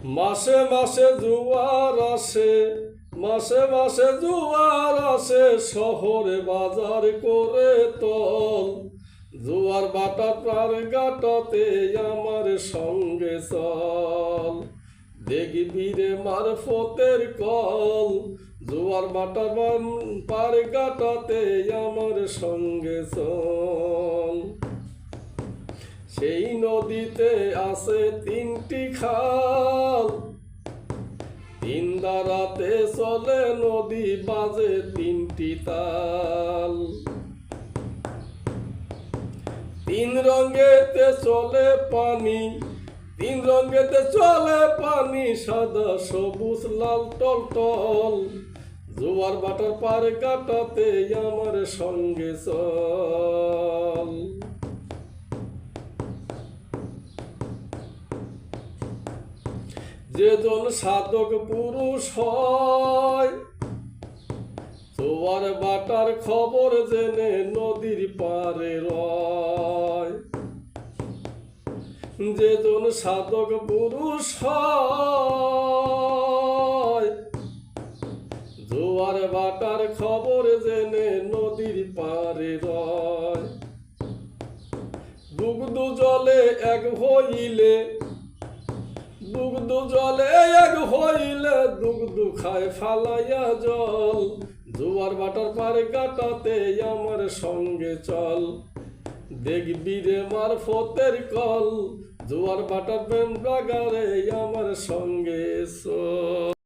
মাসে মাসে জোয়ার আসে, মাসে মাসে জোয়ার আসে, শহরে বাজার করে তল। জোয়ার বাটা পার গাটাতে আমার সঙ্গে চল, দেখবি রে মারফতের কল। জোয়ার বাটা পার গাটাতে আমার সঙ্গে চল। সেই নদীতে আছে 3টি খাল, 3 ধারাতে চলে নদী, বাজে 3টি তাল। 3 রঙেতে চলে পানি, 3 রঙেতে চলে পানি, সাদা সবুজ লাল টলটল। জোয়ার বাটার পার কাটাতে আমার সঙ্গে চল। যেজন সাধক পুরুষ হয়, জোয়ার বাটার খবর জেনে নদীর পারে রয়। যেজন সাধক পুরুষ হয়, জোয়ার বাটার খবর জেনে নদীর পারে রয়। দুগ্ধ জলে এক হইলে, দুগ্ধ জলে এক হইলে, দুগ্ধ খায় ফালাইয়া জল। জোয়ার বাটার পারে কাটাতে আমার সঙ্গে চল, দেখবি রে মারফতের কল। জোয়ার বাটার প্রেম বাগারে আমার সঙ্গে চল।